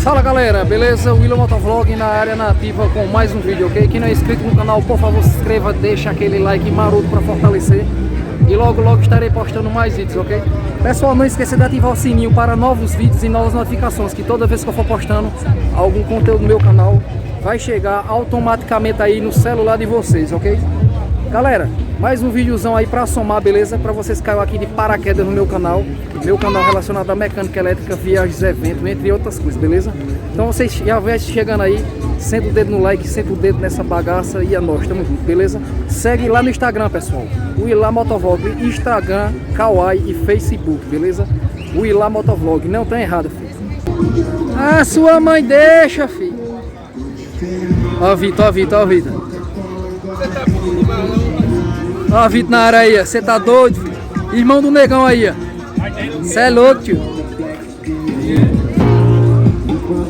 Fala galera, beleza? William Motovlog na área nativa com mais um vídeo, ok? Quem não é inscrito no canal, por favor se inscreva, deixa aquele like maroto para fortalecer. E logo estarei postando mais vídeos, ok? Pessoal, não esqueça de ativar o sininho para novos vídeos e novas notificações, que toda vez que eu for postando algum conteúdo no meu canal, vai chegar automaticamente aí no celular de vocês, ok? Galera, mais um videozão aí pra somar, beleza? Pra vocês que caiu aqui de paraquedas no meu canal. Meu canal relacionado à mecânica elétrica, viagens, eventos, entre outras coisas, beleza? Então vocês já vão chegando aí, senta o dedo no like, senta o dedo nessa bagaça e é nóis, tamo junto, beleza? Segue lá no Instagram, pessoal, o Ilá Motovlog, Instagram, Kawaii e Facebook, beleza? O Ilá Motovlog, não tá errado, filho. Ah, sua mãe deixa, filho. Ó, Vitor, ó, Vitor, ó, Vitor. Ó, Vitor na área aí, cê tá doido, filho? Irmão do negão aí, ó. Cê é louco, tio.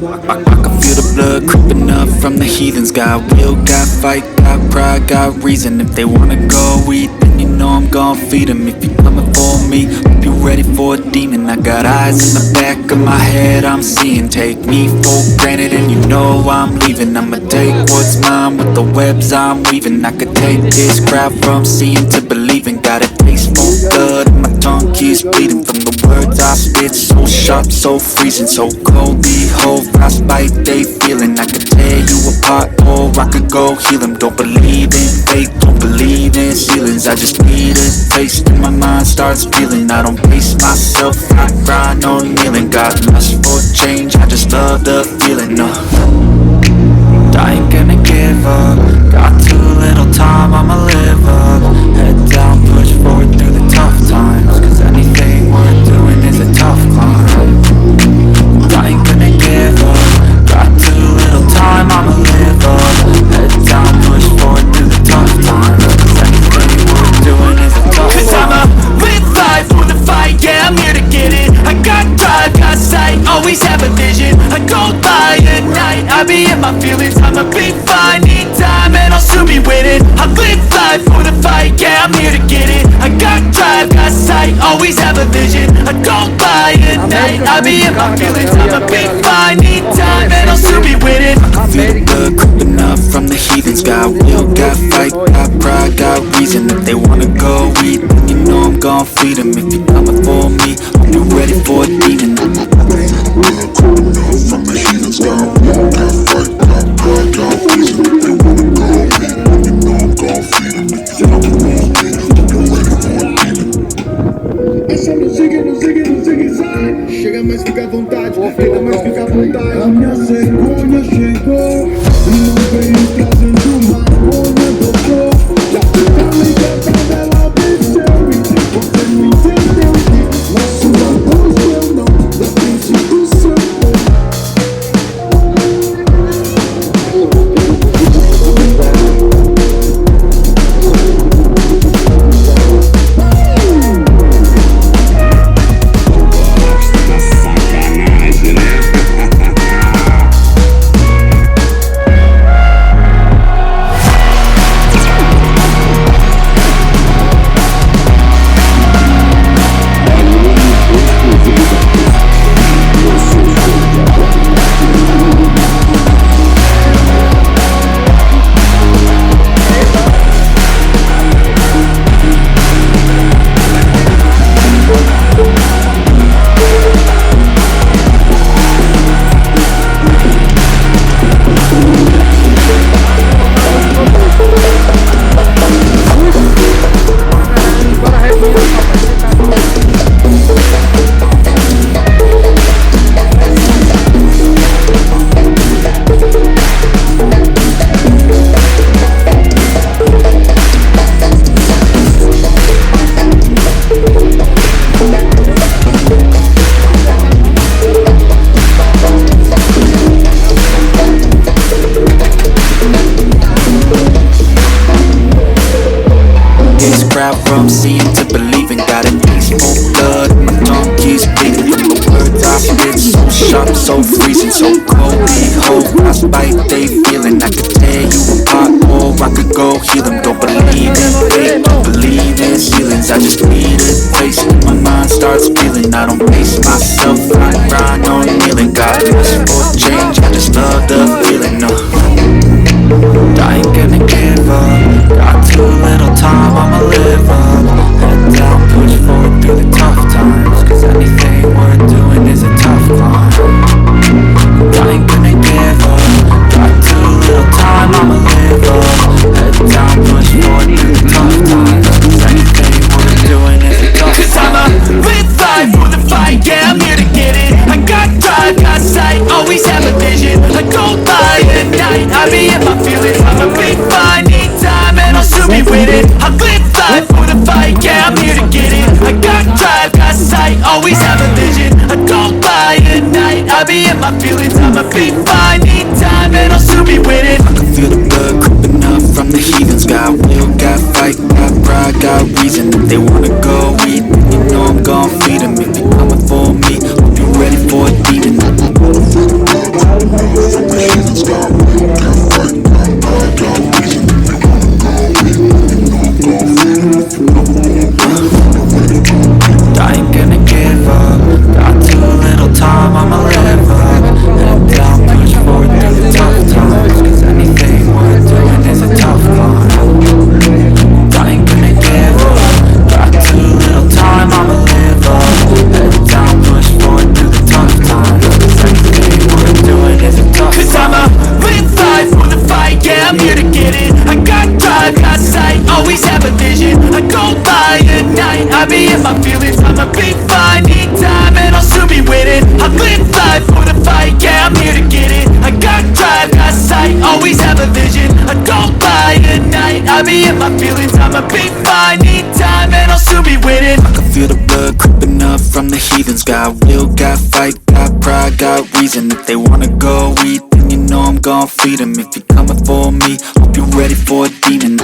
I can feel the blood creeping up from the heathens. Got will, got fight, got pride, got reason. If they wanna go eat, then you know I'm gon' feed them. If you're coming for me, hope you're ready for a demon. I got eyes in the back of my head, I'm seeing. Take me for granted and you know I'm leaving. I'ma take what's mine with the webs I'm weaving. I could take this crowd from seeing to believing. Got a taste for blood and my tongue keeps bleeding from the words I spit. So sharp, so freezing, so cold. Behold, frostbite they feeling. I could tear you apart or I could go heal them. Don't believe in fate, don't believe in ceilings. I just need a taste and my mind starts feeling. I don't pace myself, I grind on kneeling. Got lust for change, I just love the feeling. I ain't gonna give up. Got too little time, I'ma live up. Head down, push forward through the tough times. Cause anything worth doing is a tough climb. I ain't gonna give up. Got too little time, I'ma live up. Head down, push forward through the tough times. Cause anything worth doing is a tough climb. Cause I'ma live life for the fight, yeah, I'm here to get it. I got drive, got sight, always have a vision. I go by at night, I be in my feelings. I'ma be fine, need time, and I'll soon be winning. I live life for the fight, yeah, I'm here to get it. I got drive, got sight, always have a vision. I go by at night, I be in my feelings. I'ma be fine, need time, and I'll soon be winning. I feel the blood creeping up from the heathens. Got will, got fight, got pride, got reason. If they wanna go eat, then you know I'm gon' feed them. If you're coming for me, hope you're ready for a demon. From the heathens, got will, got fight, got pride, got reason. If they wanna go eat, then you know I'm gon' feed them. If you're coming for me, hope you're ready for a demon. É só no zigue-zague. Chega mais, fica à vontade. Chega mais, fica à vontade. A minha cegonha chegou. Não veio trazendo maconha, doutor. Já fica ligada, ela desceu. E você não entendeu que na sua voz eu não dá princípio do seu corpo. From seeing to believing, got a taste for blood, my tongue keeps bleeding from the words I spit. So sharp, so freezing, so cold. Behold, frostbite they feeling. I could tear you apart or I could go heal them. Don't believe in fate, don't believe in ceilings. I just need a taste and my mind starts feeling. I don't pace myself, I grind on kneeling. Got lust for change. I be in my feelings, I'ma be fine. Need time and I'll soon be winning. I can feel the blood creeping up from the heathens. Got will, got fight, got pride, got reason. If they wanna go eat, then you know I'm gon' feed them. If you're coming for me, hope you're ready for a demon. I ain't gonna give up. Got too little time, I'ma live up. Head down, push forward through the tough times. Cause anything worth doing is a tough climb. I ain't gonna give up. Got too little time, I'ma live up. Head down, push forward through the tough times. Cause anything worth doing is a tough climb. Cause I'ma live life for the fight, yeah, I'm here to get it. I got drive, got sight, always have a vision. I go by at night, I be in my feelings. I'ma be fine, need time and I'll soon be winning. I live life for the fight, yeah, I'm here to get it. I got drive, got sight, always have a vision. I go by at night, I be in my feelings. I'ma be fine, need time and I'll soon be winning. I can feel the blood creeping up from the heathens. Got will, got fight, got pride, got reason. If they wanna go eat, then you know I'm gon' feed them. If you're coming for me, hope you're ready for a demon.